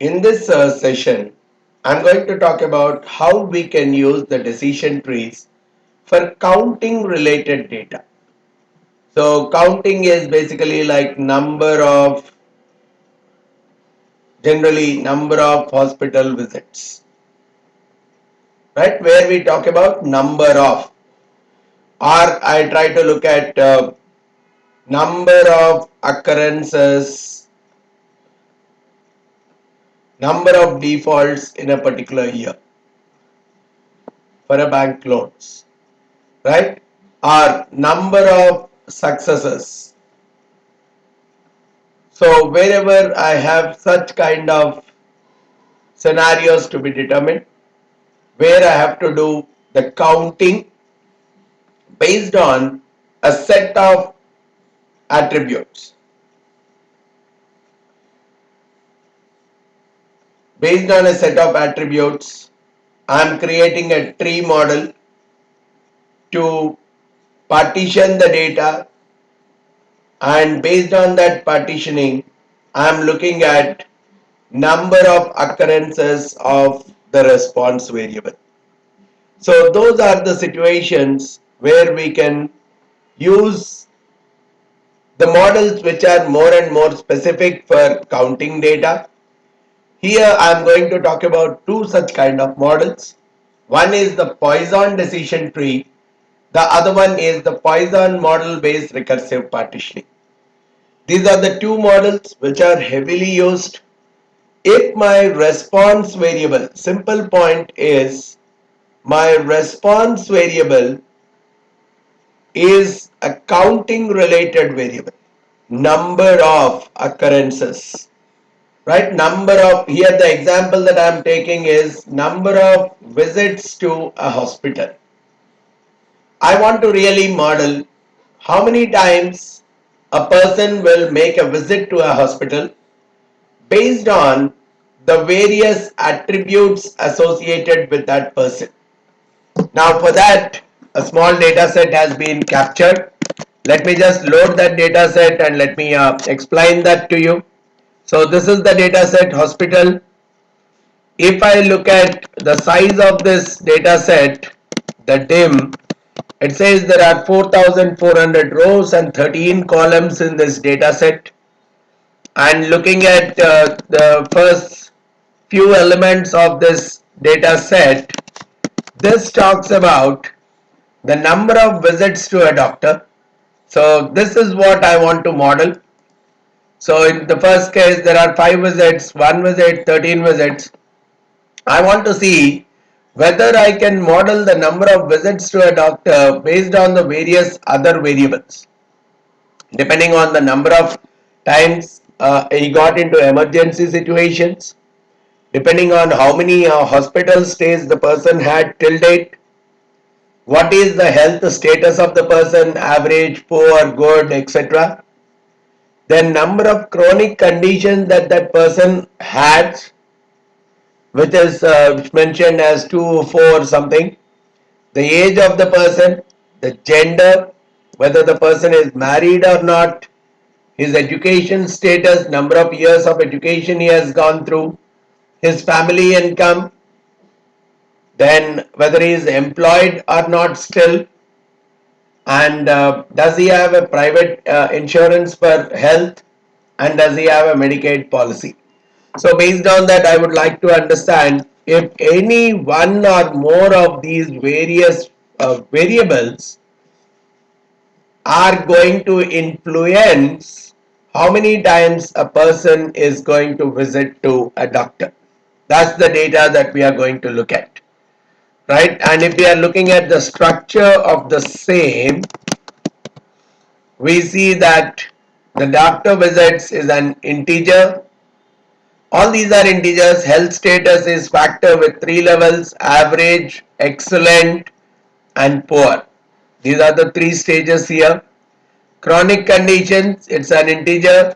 In this session, I'm going to talk about how we can use the decision trees for counting related data. So counting is basically like generally number of hospital visits, right? Where we talk about number of, or I try to look at number of occurrences, number of defaults in a particular year for a bank loans, right? Or number of successes. So wherever I have such kind of scenarios to be determined, where I have to do the counting based on a set of attributes. Based on a set of attributes, I am creating a tree model to partition the data, and based on that partitioning, I am looking at number of occurrences of the response variable. So those are the situations where we can use the models which are more and more specific for counting data. Here I am going to talk about two such kind of models. One is the Poisson decision tree. The other one is the Poisson model based recursive partitioning. These are the two models which are heavily used. If my response variable, simple point is my response variable is a counting related variable, number of occurrences, right? Number of, here the example that I am taking is number of visits to a hospital. I want to really model how many times a person will make a visit to a hospital based on the various attributes associated with that person. Now for that, a small data set has been captured. Let me just load that data set and let me explain that to you. So this is the data set hospital. If I look at the size of this data set, the dim, it says there are 4,400 rows and 13 columns in this data set. And looking at the first few elements of this data set, this talks about the number of visits to a doctor. So this is what I want to model. So in the first case, there are 5 visits, 1 visit, 13 visits. I want to see whether I can model the number of visits to a doctor based on the various other variables. Depending on the number of times he got into emergency situations, depending on how many hospital stays the person had till date, what is the health status of the person, average, poor, good, etc. Then number of chronic conditions that that person has, which is mentioned as 2, 4 something, the age of the person, the gender, whether the person is married or not, his education status, number of years of education he has gone through, his family income, then whether he is employed or not still, and does he have a private insurance for health, and does he have a Medicaid policy. So based on that, I would like to understand if any one or more of these various variables are going to influence how many times a person is going to visit to a doctor. That's the data that we are going to look at, right? And if we are looking at the structure of the same, we see that the doctor visits is an integer. All these are integers. Health status is factor with 3 levels: average, excellent, and poor. These are the 3 stages here. Chronic conditions, it's an integer.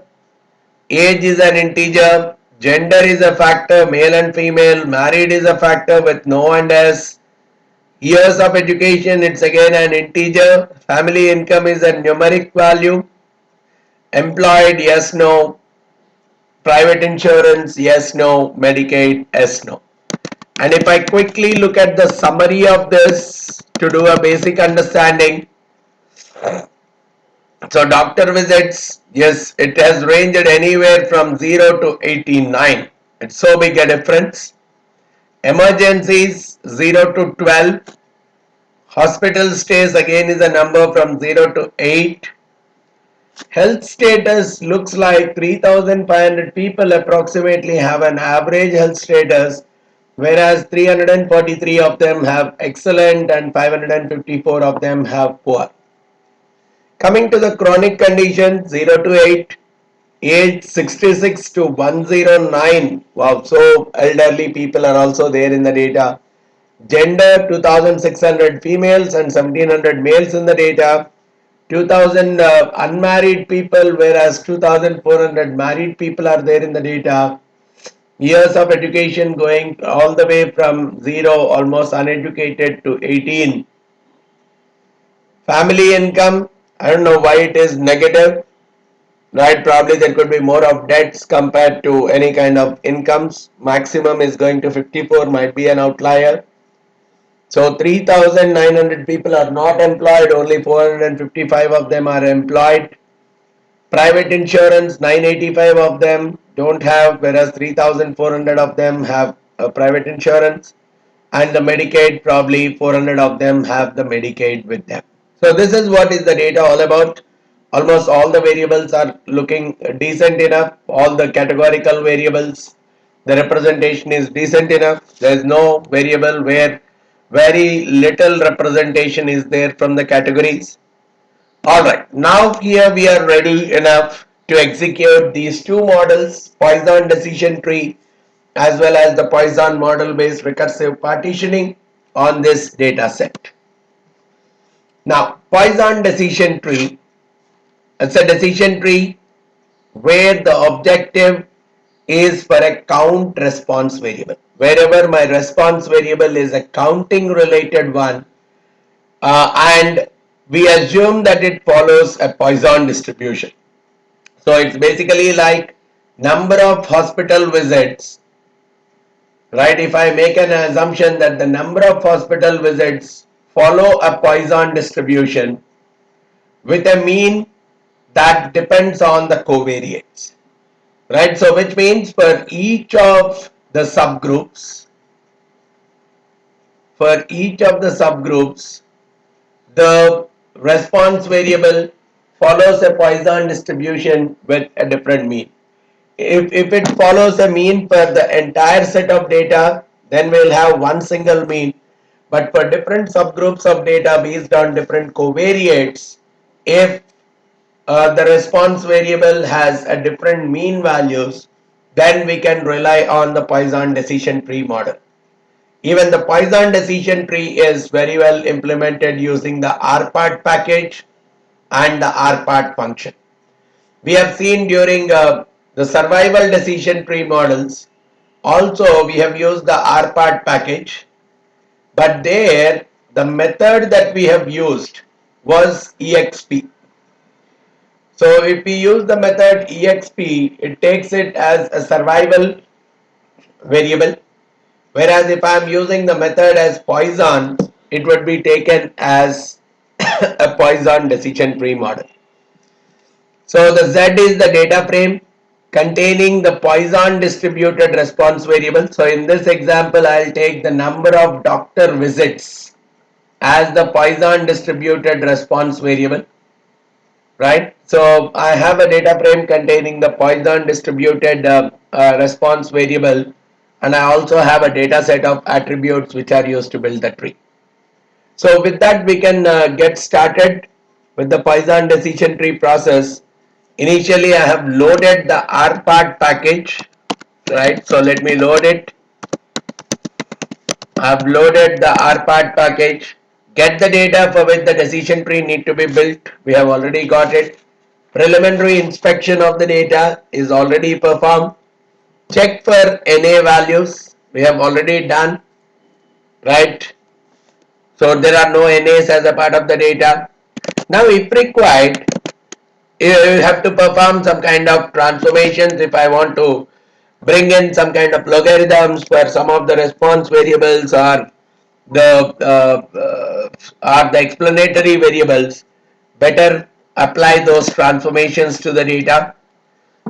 Age is an integer. Gender is a factor, male and female. Married is a factor with no and s. Years of education, it's again an integer. Family income is a numeric value. Employed, yes, no. Private insurance, yes, no. Medicaid, yes, no. And if I quickly look at the summary of this to do a basic understanding, so doctor visits, yes, it has ranged anywhere from 0 to 89. It's so big a difference. Emergencies 0 to 12. Hospital stays again is a number from 0 to 8. Health status looks like 3,500 people approximately have an average health status, whereas 343 of them have excellent and 554 of them have poor. Coming to the chronic condition 0 to 8, age 66 to 109. Wow, so elderly people are also there in the data. Gender 2600 females and 1700 males in the data. 2000 unmarried people, whereas 2400 married people are there in the data. Years of education going all the way from 0, almost uneducated, to 18. Family income, I don't know why it is negative, right? Probably there could be more of debts compared to any kind of incomes. Maximum is going to 54, might be an outlier. So 3,900 people are not employed, only 455 of them are employed. Private insurance, 985 of them don't have, whereas 3,400 of them have private insurance. And the Medicaid, probably 400 of them have the Medicaid with them. So this is what is the data all about. Almost all the variables are looking decent enough. All the categorical variables, the representation is decent enough. There is no variable where very little representation is there from the categories. Alright, now here we are ready enough to execute these two models, Poisson decision tree as well as the Poisson model based recursive partitioning on this data set. Now, Poisson decision tree, it's a decision tree where the objective is for a count response variable. Wherever my response variable is a counting related one, and we assume that it follows a Poisson distribution. So it's basically like number of hospital visits, right? If I make an assumption that the number of hospital visits follow a Poisson distribution with a mean that depends on the covariates, right? So which means for each of the subgroups, the response variable follows a Poisson distribution with a different mean. If it follows a mean for the entire set of data, then we'll have one single mean. But for different subgroups of data based on different covariates, if the response variable has a different mean values, then we can rely on the Poisson decision tree model. Even the Poisson decision tree is very well implemented using the rpart package and the rpart function. We have seen during the survival decision tree models, also we have used the rpart package, but there the method that we have used was exp. So if we use the method exp, it takes it as a survival variable, whereas if I am using the method as Poisson, it would be taken as a Poisson decision tree model. So the Z is the data frame containing the Poisson distributed response variable. So in this example, I'll take the number of doctor visits as the Poisson distributed response variable, right? So I have a data frame containing the Poisson distributed response variable, and I also have a data set of attributes which are used to build the tree. So with that, we can get started with the Poisson decision tree process. Initially, I have loaded the rpart package, right? So let me load it. I have loaded the rpart package. Get the data for which the decision tree need to be built. We have already got it. Preliminary inspection of the data is already performed. Check for NA values. We have already done, right? So there are no NAs as a part of the data. Now if required, you have to perform some kind of transformations. If I want to bring in some kind of logarithms where some of the response variables are the explanatory variables, better apply those transformations to the data.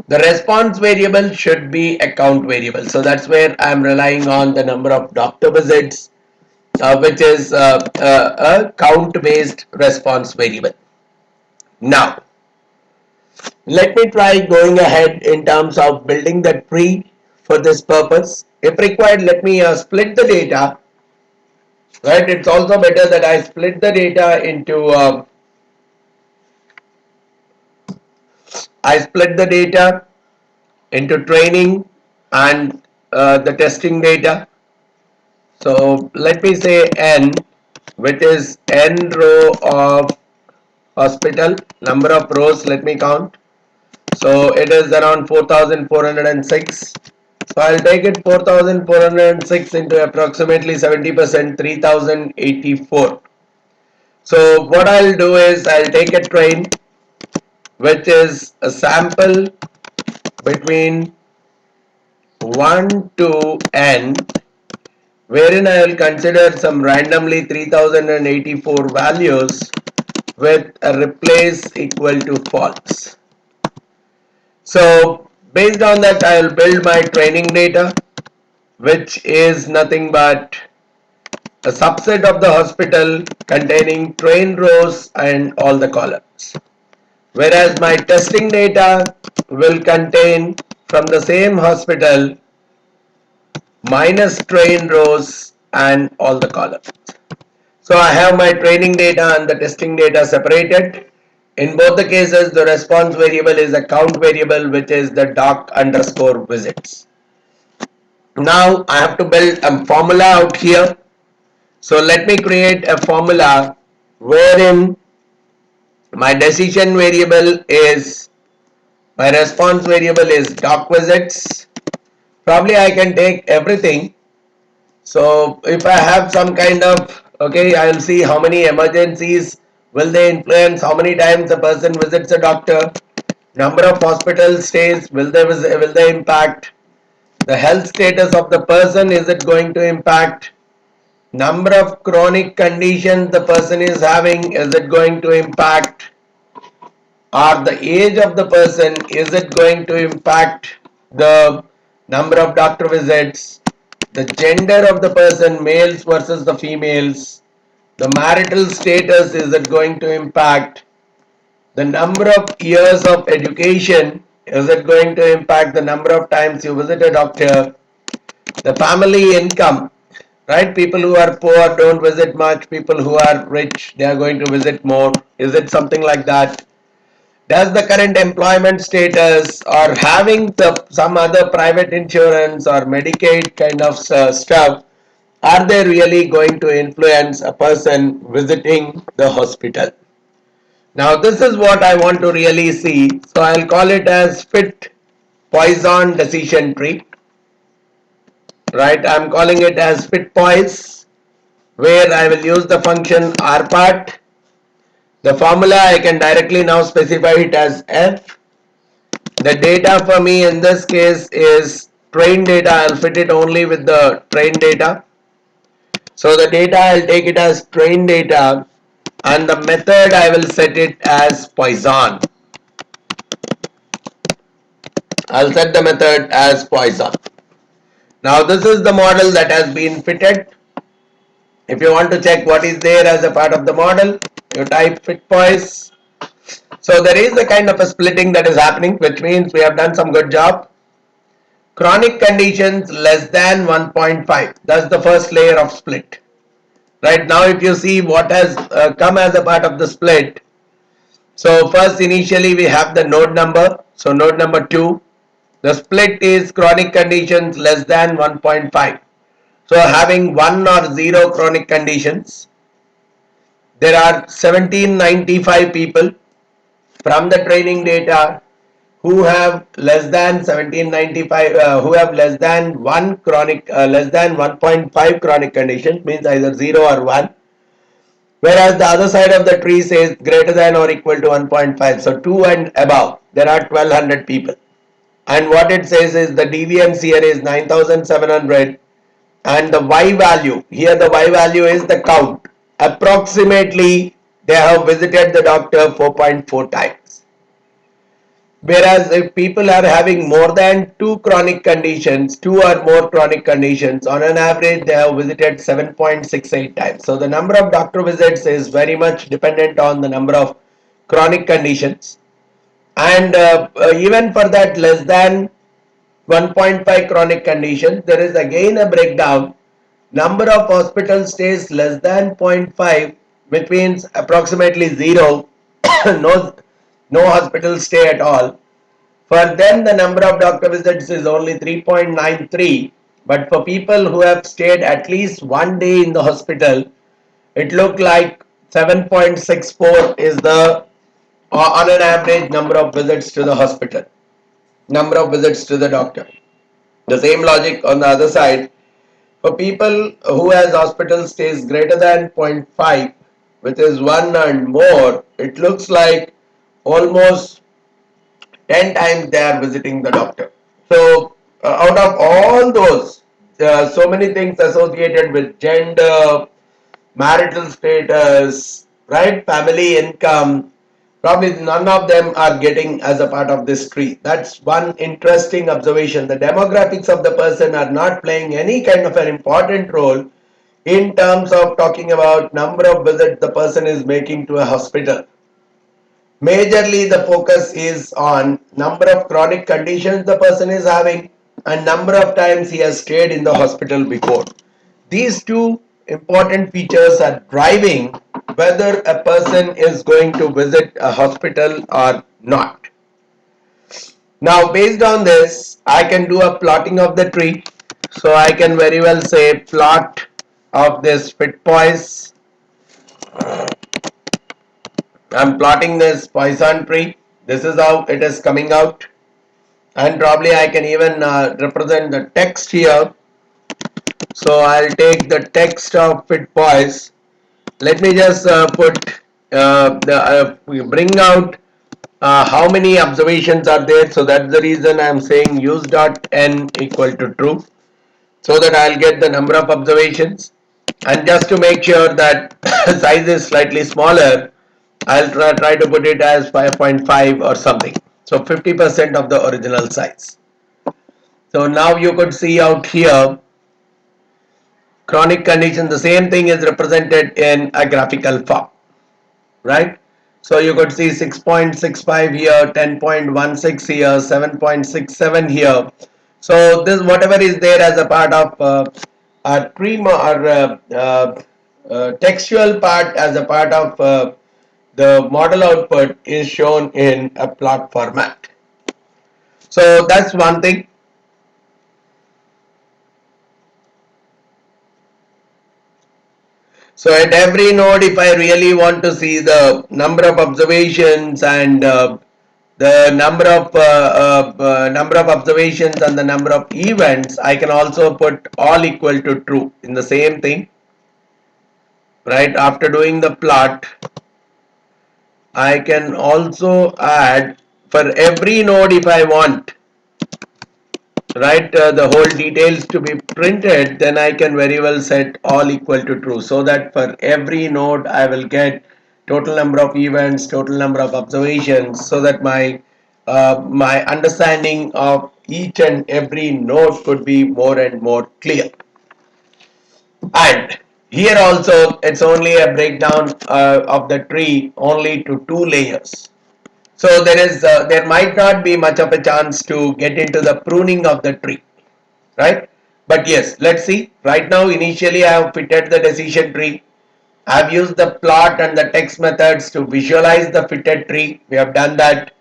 The response variable should be a count variable, so that's where I'm relying on the number of doctor visits, which is a count based response variable. Now let me try going ahead in terms of building the tree for this purpose. If required, let me split the data. Right, it's also better that I split the data into training and the testing data. So let me say n, which is n row of hospital, number of rows, let me count. So it is around 4406. So I'll take it 4406 into approximately 70%, 3084. So what I'll do is I'll take a train which is a sample between 1 to n, wherein I will consider some randomly 3084 values with a replace equal to false. So based on that, I will build my training data, which is nothing but a subset of the hospital containing train rows and all the columns. Whereas my testing data will contain from the same hospital minus train rows and all the columns. So I have my training data and the testing data separated. In both the cases, the response variable is a count variable, which is the doc underscore visits. Now I have to build a formula out here. So let me create a formula wherein my decision variable is, my response variable is doc visits. Probably I can take everything. So if I have some kind of, okay, I will see how many emergencies will they influence, how many times a person visits a doctor, number of hospital stays, will they impact, the health status of the person, is it going to impact, number of chronic conditions the person is having, is it going to impact, or the age of the person, is it going to impact the number of doctor visits, the gender of the person, males versus the females, the marital status, is it going to impact, the number of years of education, is it going to impact the number of times you visit a doctor, the family income, right? People who are poor don't visit much, people who are rich, they are going to visit more, is it something like that? Does the current employment status or having some other private insurance or Medicaid kind of stuff, are they really going to influence a person visiting the hospital? Now this is what I want to really see. So I'll call it as fit Poisson decision tree. Right, I'm calling it as fit poise, where I will use the function rpart. The formula I can directly now specify it as f. The data for me in this case is train data. I'll fit it only with the train data. So the data, I'll take it as train data, and the method I will set it as Poisson. I'll set the method as Poisson. Now this is the model that has been fitted. If you want to check what is there as a part of the model, you type fit poise. So there is a kind of a splitting that is happening, which means we have done some good job. Chronic conditions less than 1.5. That's the first layer of split. Right now, if you see what has come as a part of the split. So first, initially we have the node number. So node number 2. The split is chronic conditions less than 1.5. So having 1 or 0 chronic conditions. There are 1795 people from the training data who have less than 1795, who have less than 1 chronic, less than 1.5 chronic conditions, means either 0 or 1. Whereas the other side of the tree says greater than or equal to 1.5. So 2 and above, there are 1200 people. And what it says is the deviance here is 9700, and the y value, here the y value is the count. Approximately they have visited the doctor 4.4 times. Whereas if people are having more than two chronic conditions, two or more chronic conditions, on an average they have visited 7.68 times. So the number of doctor visits is very much dependent on the number of chronic conditions. And even for that less than 1.5 chronic conditions, there is again a breakdown. Number of hospital stays less than zero point 0.5, which means approximately zero, no hospital stay at all. For them, the number of doctor visits is only 3.93. But for people who have stayed at least one day in the hospital, it looked like 7.64 is the on an average number of visits to the hospital, number of visits to the doctor. The same logic on the other side. For people who has hospital stays greater than zero point 0.5, which is 1 and more, it looks like almost 10 times they are visiting the doctor. So, out of all those, so many things associated with gender, marital status, right, family income, probably none of them are getting as a part of this tree. That's one interesting observation. The demographics of the person are not playing any kind of an important role in terms of talking about number of visits the person is making to a hospital. Majorly the focus is on number of chronic conditions the person is having and number of times he has stayed in the hospital before. These two important features are driving whether a person is going to visit a hospital or not. Now based on this, I can do a plotting of the tree. So I can very well say plot of this fit poise. I'm plotting this Poisson tree. This is how it is coming out. And probably I can even represent the text here. So I'll take the text of fit poise. Let me just put bring out how many observations are there. So that's the reason I'm saying use dot n equal to true, so that I'll get the number of observations. And just to make sure that size is slightly smaller, I'll try to put it as 5.5 or something. So 50% of the original size. So now you could see out here chronic condition, the same thing is represented in a graphical form, right? So you could see 6.65 here, 10.16 here, 7.67 here. So this whatever is there as a part of our tree or textual part as a part of the model output is shown in a plot format. So that's one thing. So at every node, if I really want to see the number of observations and the number of observations and the number of events, I can also put all equal to true in the same thing. Right after doing the plot, I can also add for every node if I want, right, the whole details to be printed, then I can very well set all equal to true, so that for every node I will get total number of events, total number of observations, so that my understanding of each and every node could be more and more clear. And here also it's only a breakdown of the tree only to two layers. So there might not be much of a chance to get into the pruning of the tree, right? But yes, let's see. Right now, initially I have fitted the decision tree. I have used the plot and the text methods to visualize the fitted tree. We have done that.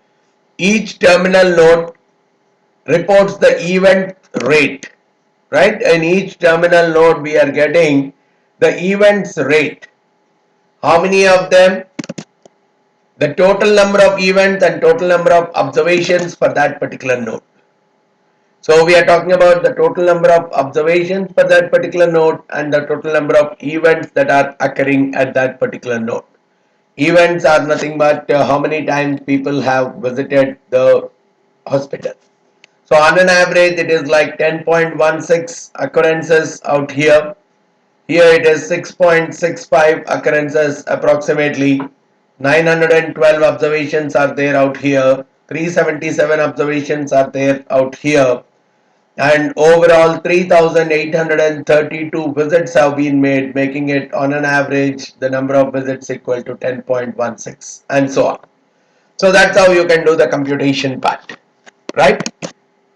Each terminal node reports the event rate, right? In each terminal node, we are getting the events rate. How many of them? The total number of events and total number of observations for that particular node. So we are talking about the total number of observations for that particular node and the total number of events that are occurring at that particular node. Events are nothing but how many times people have visited the hospital. So on an average it is like 10.16 occurrences out here. Here it is 6.65 occurrences approximately. 912 observations are there out here. 377 observations are there out here. And overall 3832 visits have been made, making it on an average the number of visits equal to 10.16 and so on. So that's how you can do the computation part, right?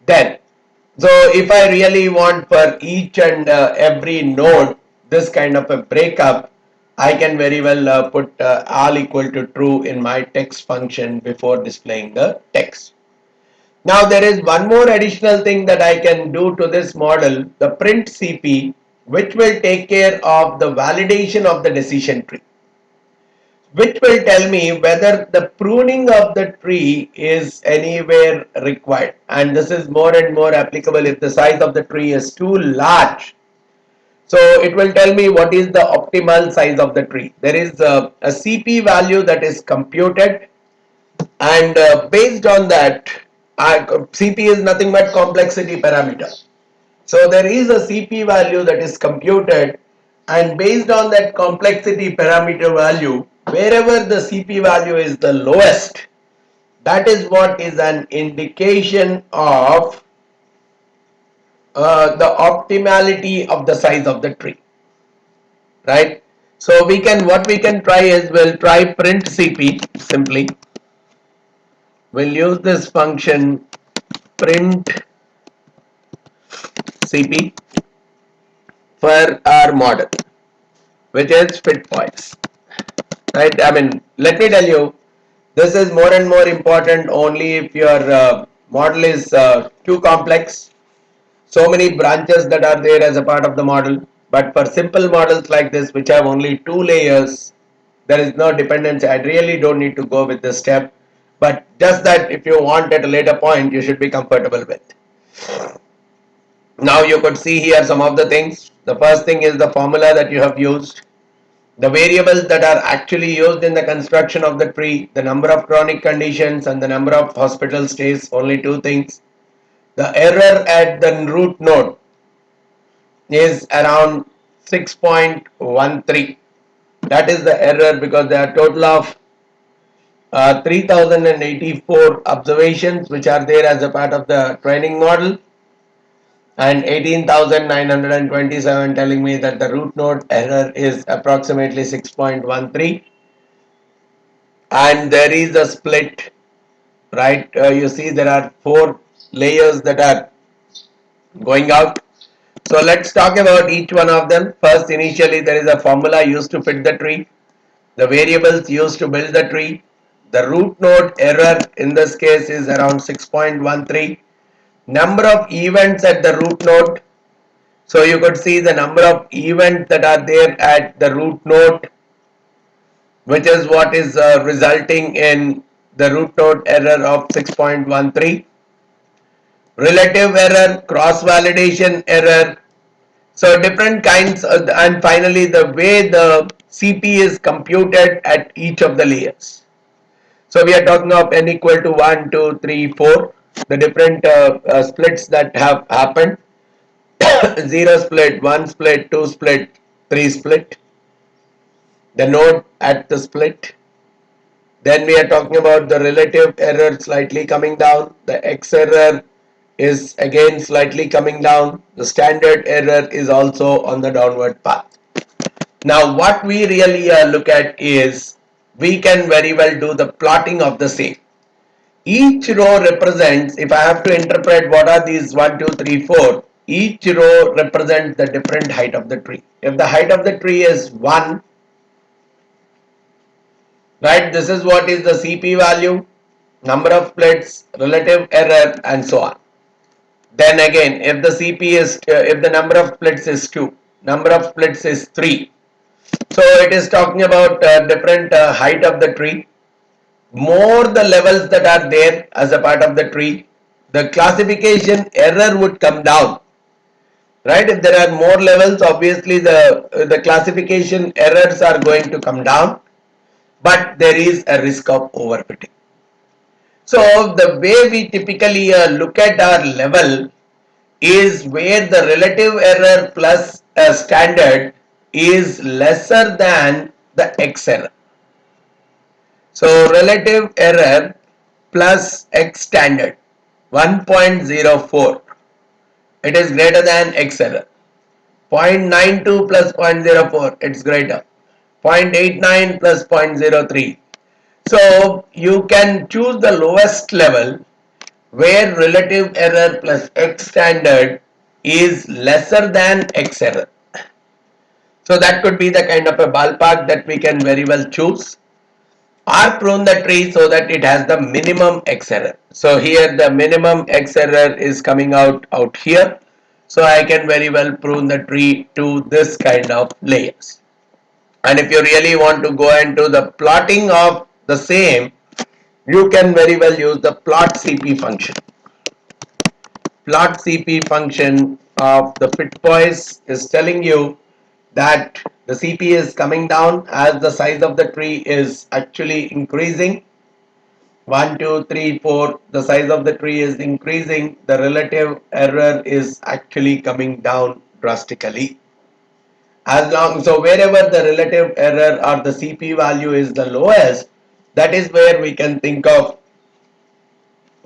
Then, so if I really want for each and every node this kind of a breakup, I can very well put all equal to true in my text function before displaying the text. Now there is one more additional thing that I can do to this model, the print CP, which will take care of the validation of the decision tree, which will tell me whether the pruning of the tree is anywhere required. And this is more and more applicable if the size of the tree is too large. So it will tell me what is the optimal size of the tree. There is a CP value that is computed, and based on that, CP is nothing but complexity parameter. So there is a CP value that is computed, and based on that complexity parameter value, wherever the CP value is the lowest, that is what is an indication of the optimality of the size of the tree, right? So what we can try is, we'll try print CP simply. We'll use this function print CP for our model, which is fit poise, right? I mean, let me tell you, this is more and more important only if your model is too complex, so many branches that are there as a part of the model. But for simple models like this, which have only 2 layers, there is no dependency. I really don't need to go with this step, but just that if you want at a later point, you should be comfortable with. Now you could see here some of the things. The first thing is the formula that you have used, the variables that are actually used in the construction of the tree, the number of chronic conditions and the number of hospital stays, only two things. The error at the root node is around 6.13. That is the error because there are total of 3084 observations which are there as a part of the training model, and 18,927 telling me that the root node error is approximately 6.13. And there is a split, right? You see there are 4 layers that are going out. So let's talk about each one of them. First, initially there is a formula used to fit the tree, the variables used to build the tree. The root node error in this case is around 6.13. Number of events at the root node. So you could see the number of events that are there at the root node, which is what is resulting in the root node error of 6.13. Relative error, cross validation error. So different kinds and finally the way the CP is computed at each of the layers. So we are talking of n equal to 1, 2, 3, 4, the different splits that have happened. 0 split, 1 split, 2 split, 3 split, the node at the split. Then we are talking about the relative error slightly coming down, the X error is again slightly coming down, the standard error is also on the downward path. Now what we really look at is, we can very well do the plotting of the same. Each row represents, if I have to interpret what are these 1, 2, 3, 4, each row represents the different height of the tree. If the height of the tree is 1, right, this is what is the CP value, number of splits, relative error and so on. Then again, if the CP is, if the number of splits is 2, number of splits is 3. So it is talking about different height of the tree. More the levels that are there as a part of the tree, the classification error would come down, right? If there are more levels, obviously the classification errors are going to come down, but there is a risk of overfitting. So the way we typically look at our level is where the relative error plus a standard is lesser than the x error. So relative error plus x standard 1.04, it is greater than x error. 0.92 plus 0.04, it's greater. 0.89 plus 0.03. So you can choose the lowest level where relative error plus x standard is lesser than x error. So that could be the kind of a ballpark that we can very well choose, or prune the tree so that it has the minimum x error. So here the minimum x error is coming out here. So I can very well prune the tree to this kind of layers. And if you really want to go into the plotting of the same, you can very well use the plot CP function. Plot CP function of the Fitpoise is telling you that the CP is coming down as the size of the tree is actually increasing. 1, 2, 3, 4, the size of the tree is increasing, the relative error is actually coming down drastically. So wherever the relative error or the CP value is the lowest, that is where we can think of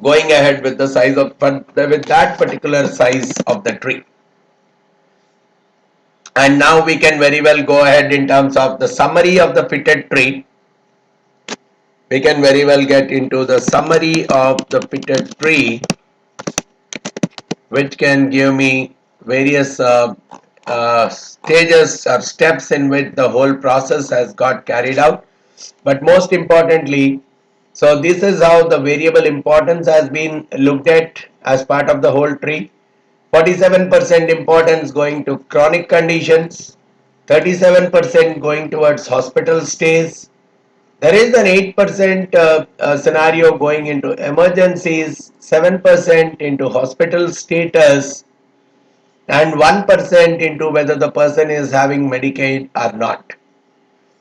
going ahead with the size of with that particular size of the tree. And now we can very well go ahead in terms of the summary of the fitted tree. We can very well get into the summary of the fitted tree, which can give me various stages or steps in which the whole process has got carried out. But most importantly, so this is how the variable importance has been looked at as part of the whole tree. 47% importance going to chronic conditions, 37% going towards hospital stays. There is an 8% scenario going into emergencies, 7% into hospital status, and 1% into whether the person is having Medicaid or not.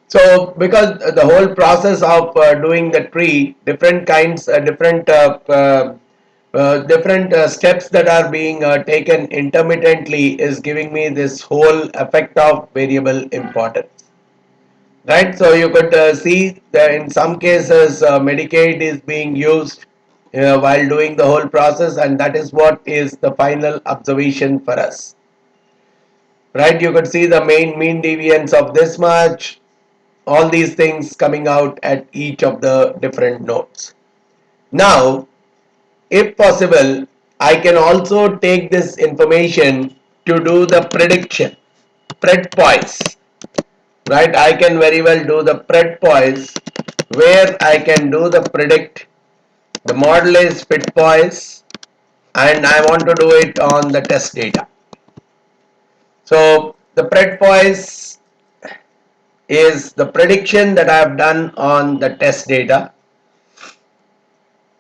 So, because the whole process of doing the tree, different kinds, different steps that are being taken intermittently is giving me this whole effect of variable importance. Right, so you could see that in some cases Medicaid is being used while doing the whole process, and that is what is the final observation for us. Right, you could see the mean deviance of this much, all these things coming out at each of the different nodes. Now, if possible, I can also take this information to do the prediction, predpoise. Right, I can very well do the predpoise where I can do the predict. The model is Fitpoise and I want to do it on the test data. So the predpoise is the prediction that I have done on the test data.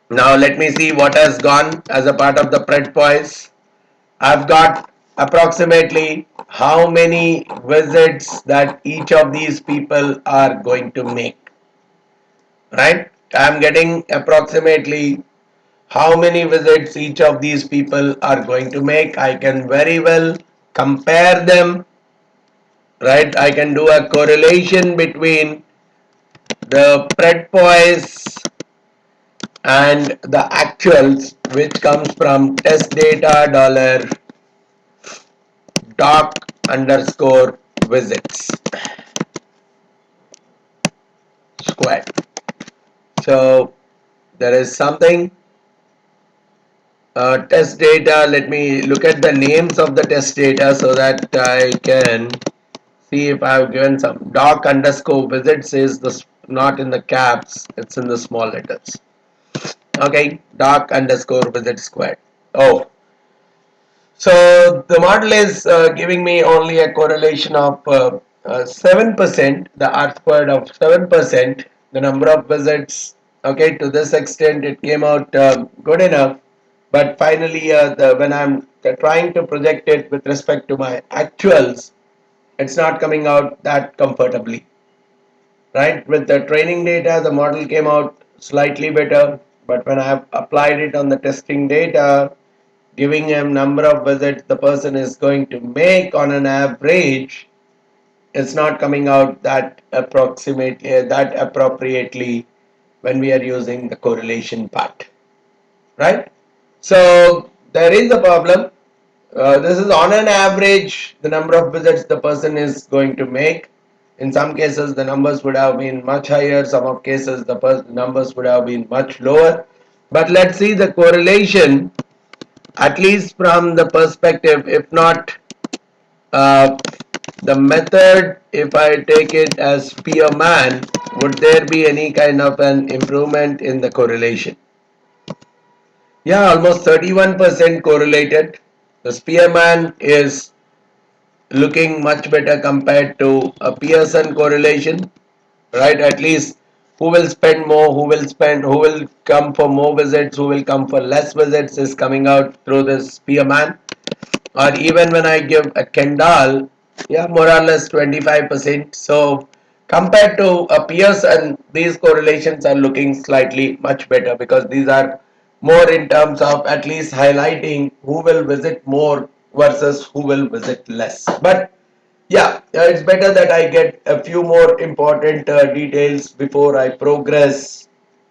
Now let me see what has gone as a part of the predpoise. I've got approximately how many visits that each of these people are going to make. Right? I'm getting approximately how many visits each of these people are going to make. I can very well compare them. Right? I can do a correlation between the predpoise and the actuals, which comes from test data dollar doc underscore visits squared. So there is something test data. Let me look at the names of the test data so that I can see if I have given some. Doc underscore visits is the not in the caps, it's in the small letters. Okay, doc underscore visit squared. Oh, so the model is giving me only a correlation of 7%, the R squared of 7%, the number of visits. Okay, to this extent it came out good enough. but finally when I'm trying to project it with respect to my actuals, it's not coming out that comfortably, right? With the training data, the model came out slightly better, but when I've applied it on the testing data, giving a number of visits the person is going to make on an average, it's not coming out that appropriately when we are using the correlation part, right? So there is a problem. This is on an average the number of visits the person is going to make. In some cases the numbers would have been much higher, some of cases the numbers would have been much lower. But let's see the correlation, at least from the perspective, if not uh, the method, if I take it as Spearman, would there be any kind of an improvement in the correlation? Yeah, almost 31% correlated. The Spearman is looking much better compared to a Pearson correlation, right? At least who will spend more, who will come for more visits, who will come for less visits is coming out through this Spearman. Or even when I give a Kendall, yeah, more or less 25%. So compared to a Pearson, these correlations are looking slightly much better because these are more in terms of at least highlighting who will visit more versus who will visit less. But yeah, it's better that I get a few more important details before I progress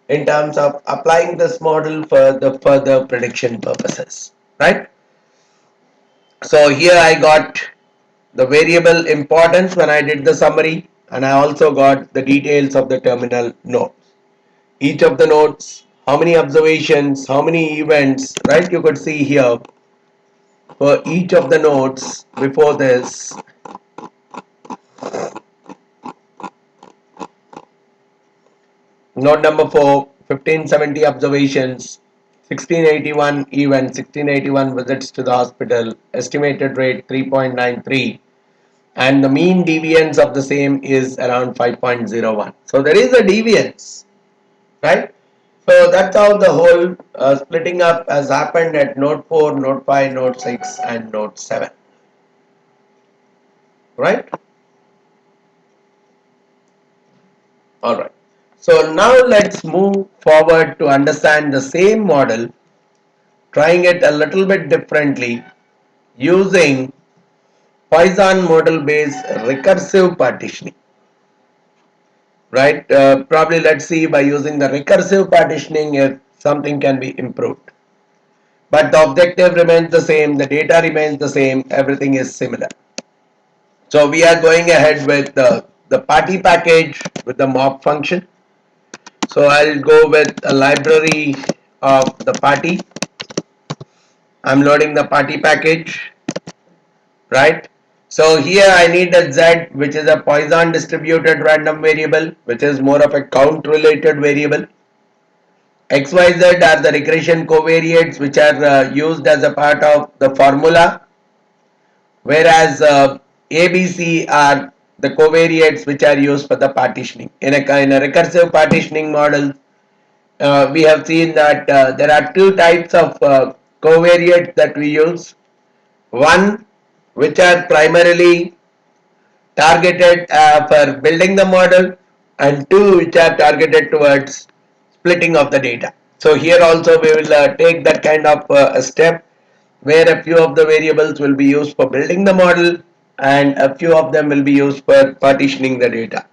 in terms of applying this model for the further prediction purposes, right? So here I got the variable importance when I did the summary, and I also got the details of the terminal nodes. Each of the nodes, how many observations, how many events, right? You could see here for each of the nodes before this. Node number 4, 1570 observations, 1681 events, 1681 visits to the hospital, estimated rate 3.93, and the mean deviance of the same is around 5.01. So there is a deviance, right? So that's how the whole splitting up has happened at node 4, node 5, node 6 and node 7, right? Alright. So now let's move forward to understand the same model, trying it a little bit differently using Poisson model based recursive partitioning, right? Probably let's see by using the recursive partitioning if something can be improved. But the objective remains the same, the data remains the same, everything is similar. So we are going ahead with the party package with the mop function. So I'll go with a library of the party. I'm loading the party package, right? So here I need a Z, which is a Poisson distributed random variable, which is more of a count related variable. XYZ are the regression covariates which are used as a part of the formula, whereas ABC are the covariates which are used for the partitioning. In a recursive partitioning model, we have seen that there are two types of covariates that we use. One, which are primarily targeted for building the model, and two which are targeted towards splitting of the data. So here also we will take that kind of a step where a few of the variables will be used for building the model and a few of them will be used for partitioning the data.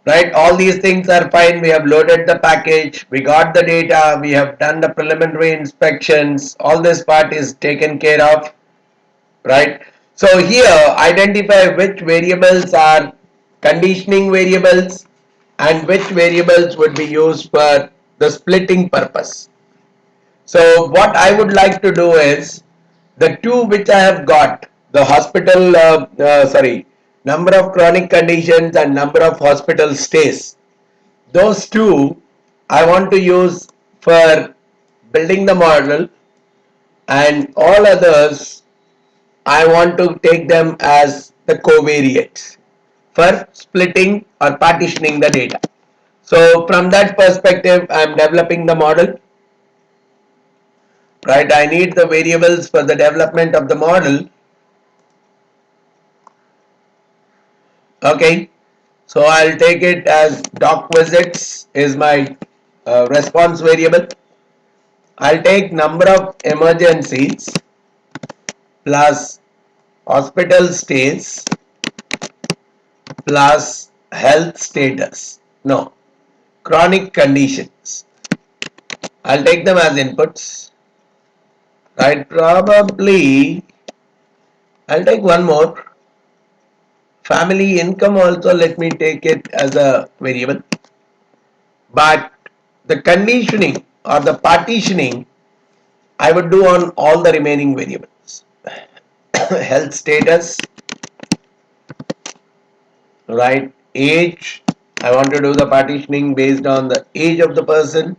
Right, all these things are fine. We have loaded the package, we got the data, we have done the preliminary inspections, all this part is taken care of, right? So here identify which variables are conditioning variables and which variables would be used for the splitting purpose. So what I would like to do is the two which I have got, the hospital number of chronic conditions and number of hospital stays, those two I want to use for building the model, and all others I want to take them as the covariates for splitting or partitioning the data. So from that perspective, I am developing the model. right? I need the variables for the development of the model. Okay, so I'll take it as doc visits is my response variable. I'll take number of emergencies plus hospital stays plus health status. No, chronic conditions. I'll take them as inputs. Right, probably I'll take one more. Family income also, let me take it as a variable. But the conditioning or the partitioning I would do on all the remaining variables. Health status, right? Age, I want to do the partitioning based on the age of the person,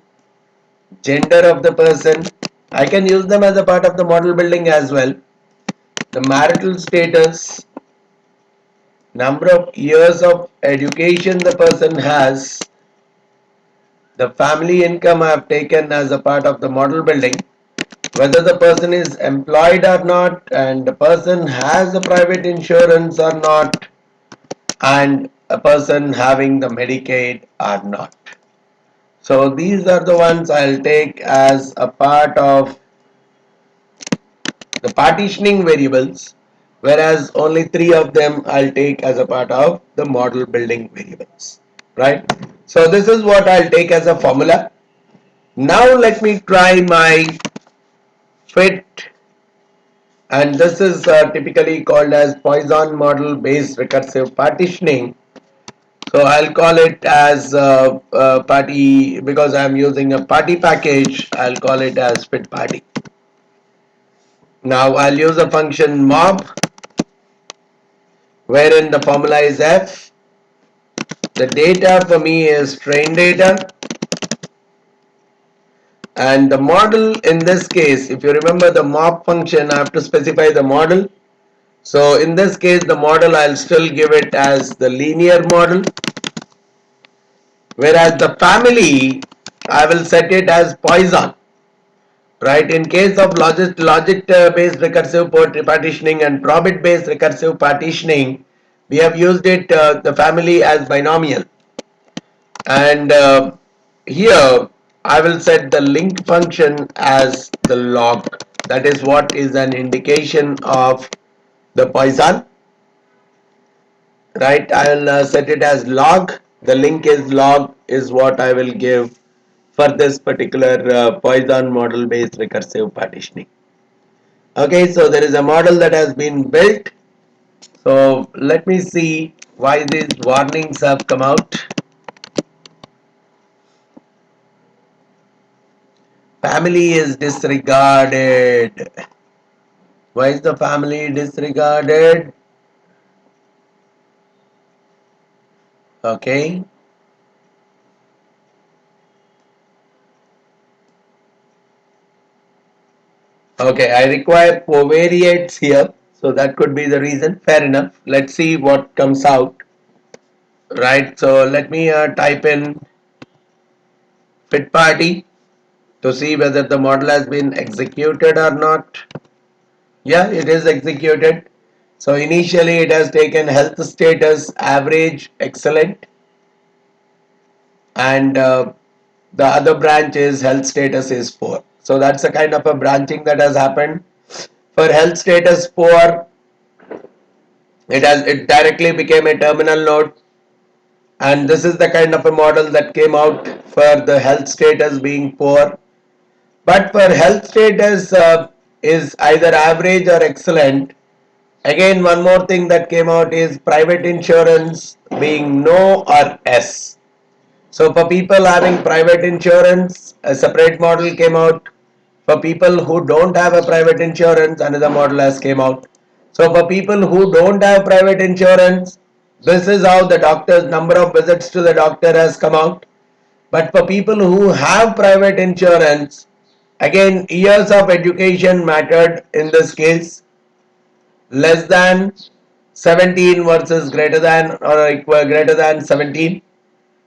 gender of the person. I can use them as a part of the model building as well. The marital status, number of years of education the person has, the family income I have taken as a part of the model building, whether the person is employed or not, and the person has a private insurance or not, and a person having the Medicaid or not. So these are the ones I'll take as a part of the partitioning variables, whereas only 3 of them I'll take as a part of the model building variables, right? So this is what I'll take as a formula. Now let me try my fit, and this is typically called as Poisson model based recursive partitioning. So I'll call it as party, because I'm using a party package, I'll call it as fit party. Now I'll use a function mob, wherein the formula is f. The data for me is train data, and the model in this case, if you remember the mob function, I have to specify the model. So in this case, the model I'll still give it as the linear model, whereas the family I will set it as Poisson. Right, in case of logic based recursive partitioning and probit based recursive partitioning, we have used it the family as binomial, and here I will set the link function as the log. That is what is an indication of the Poisson. Right, I will set it as log. The link is log is what I will give for this particular Poisson model based recursive partitioning. Okay, so there is a model that has been built. So let me see why these warnings have come out. Family is disregarded. Why is the family disregarded? Okay. Okay, I require covariates here. So that could be the reason. Fair enough. Let's see what comes out. Right. So let me type in fit party to see whether the model has been executed or not. Yeah, it is executed. So initially it has taken health status average excellent, and the other branch is health status is poor. So that's a kind of a branching that has happened. For health status poor, it directly became a terminal node, and this is the kind of a model that came out for the health status being poor. But for health status is either average or excellent. Again, one more thing that came out is private insurance being no or S. So for people having private insurance, a separate model came out. For people who don't have a private insurance, another model has came out. So for people who don't have private insurance, this is how the doctor's number of visits to the doctor has come out. But for people who have private insurance, again, years of education mattered in this case. Less than 17 versus greater than or greater than 17.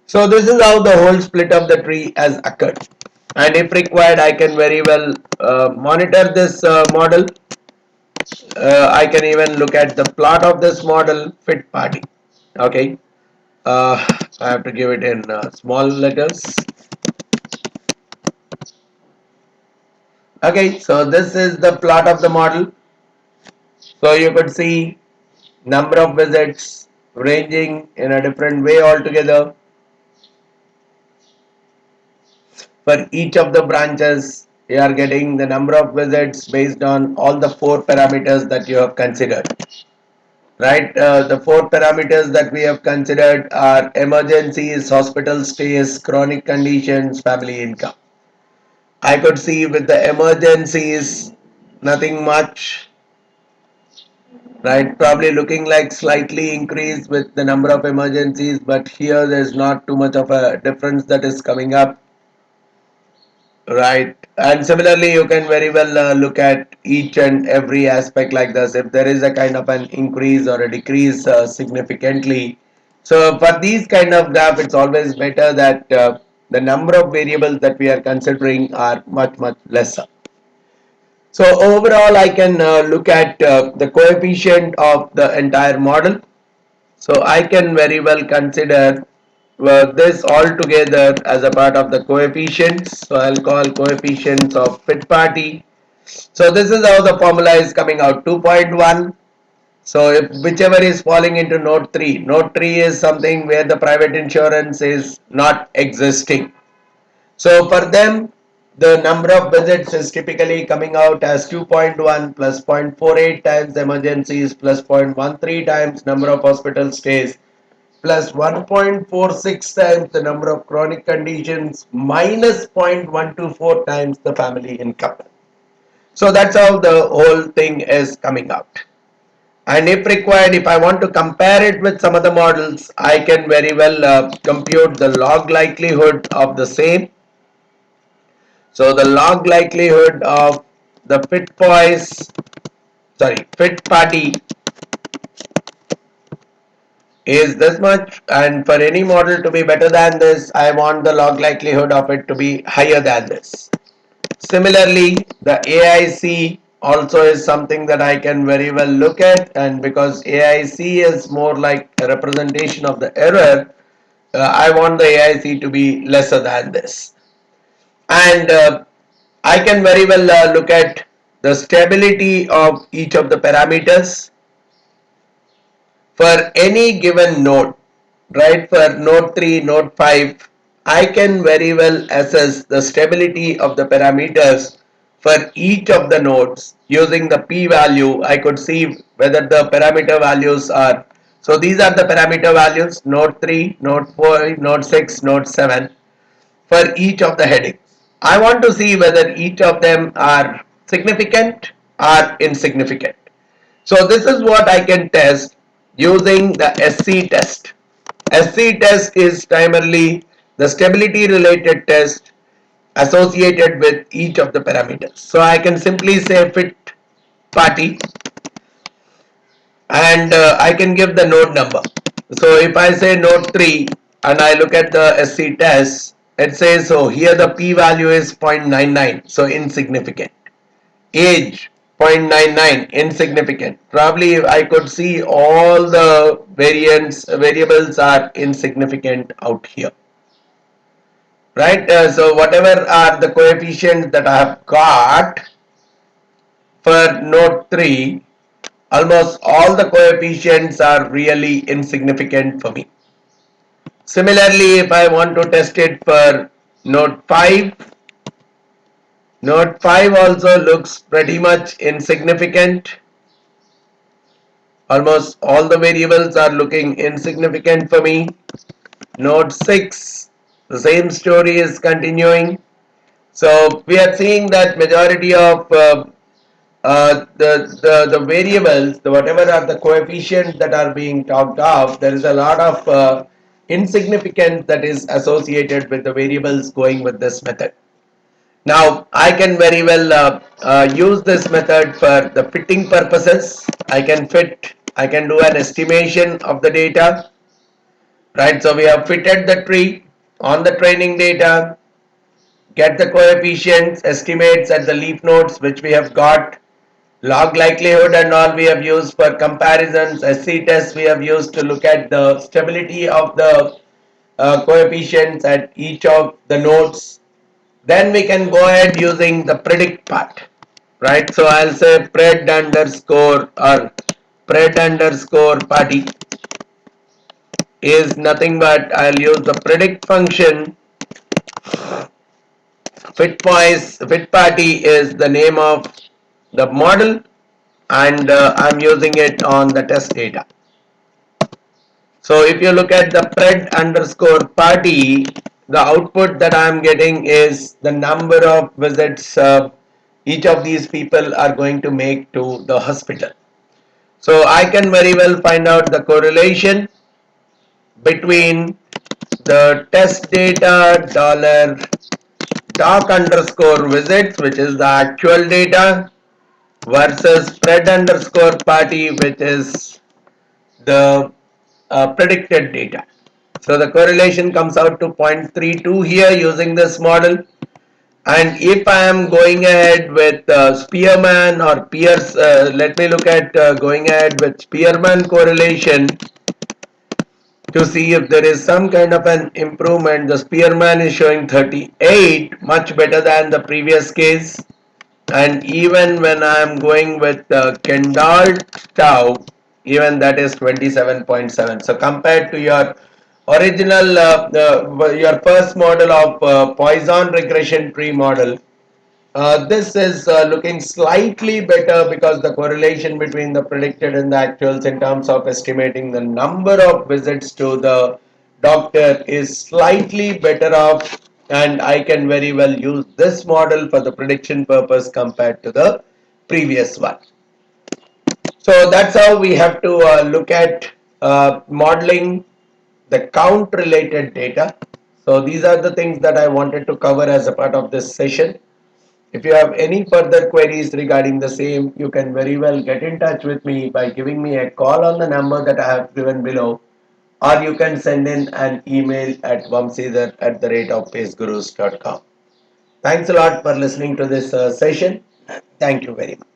So this is how the whole split of the tree has occurred. and if required I can very well monitor this model. I can even look at the plot of this model fit party. Okay, I have to give it in small letters. Okay, so this is the plot of the model. So you could see number of visits ranging in a different way altogether for each of the branches. You are getting the number of visits based on all the four parameters that you have considered. Right, the four parameters that we have considered are emergencies, hospital stays, chronic conditions, family income. I could see with the emergencies nothing much, right? Probably looking like slightly increased with the number of emergencies, but here there's not too much of a difference that is coming up, right? And similarly, you can very well look at each and every aspect like this. If there is a kind of an increase or a decrease significantly, so for these kind of graph, it's always better that the number of variables that we are considering are much lesser. So overall, I can look at the coefficient of the entire model. So I can very well consider this all together as a part of the coefficients. So I'll call coefficients of fit party. So this is how the formula is coming out, 2.1. So if whichever is falling into node 3 is something where the private insurance is not existing. So for them, the number of visits is typically coming out as 2.1 plus 0.48 times emergencies plus 0.13 times number of hospital stays plus 1.46 times the number of chronic conditions minus 0.124 times the family income. So that's how the whole thing is coming out. And if required, if I want to compare it with some other models, I can very well compute the log likelihood of the same. So the log likelihood of the fit party is this much, and for any model to be better than this, I want the log likelihood of it to be higher than this. Similarly, the AIC also is something that I can very well look at, and because AIC is more like a representation of the error, I want the AIC to be lesser than this. And I can very well look at the stability of each of the parameters for any given node, right? For node 3, node 5, I can very well assess the stability of the parameters for each of the nodes using the p-value. I could see whether the parameter values are, so these are the parameter values, node 3, node 4, node 6, node 7 for each of the headings. I want to see whether each of them are significant or insignificant. So this is what I can test using the SC test. SC test is primarily the stability related test associated with each of the parameters. So I can simply say fit party and I can give the node number. So if I say node 3 and I look at the SC test, it says so here the p value is 0.99, so insignificant. Age 0.99, insignificant. Probably I could see all the variables are insignificant out here, right? So whatever are the coefficients that I have got for node 3, almost all the coefficients are really insignificant for me. Similarly, if I want to test it for node 5, node 5 also looks pretty much insignificant. Almost all the variables are looking insignificant for me. Node 6, the same story is continuing. So we are seeing that majority of the variables, whatever are the coefficients that are being talked of, there is a lot of insignificance that is associated with the variables going with this method. Now I can very well use this method for the fitting purposes. I can do an estimation of the data, right? So we have fitted the tree on the training data. get the coefficients, estimates at the leaf nodes which we have got, log likelihood and all we have used for comparisons, SC test we have used to look at the stability of the coefficients at each of the nodes. Then we can go ahead using the predict part, right? So I'll say pred underscore or pred underscore party is nothing but I'll use the predict function. Fit party is the name of the model, and I'm using it on the test data. So if you look at the pred underscore party, the output that I'm getting is the number of visits each of these people are going to make to the hospital. So I can very well find out the correlation between the test data dollar doc underscore visits, which is the actual data, versus spread underscore party, which is the predicted data. So the correlation comes out to 0.32 here using this model. And if I am going ahead with Spearman or Pierce, let me look at going ahead with Spearman correlation to see if there is some kind of an improvement. The Spearman is showing 38, much better than the previous case. And even when I am going with Kendall tau, even that is 27.7. So compared to your original, your first model of Poisson regression tree model, this is looking slightly better because the correlation between the predicted and the actuals in terms of estimating the number of visits to the doctor is slightly better off, and I can very well use this model for the prediction purpose compared to the previous one. So that's how we have to look at modeling the count related data. So these are the things that I wanted to cover as a part of this session. If you have any further queries regarding the same, you can very well get in touch with me by giving me a call on the number that I have given below, or you can send in an email at vamsidhar@pacegurus.com. Thanks a lot for listening to this session. Thank you very much.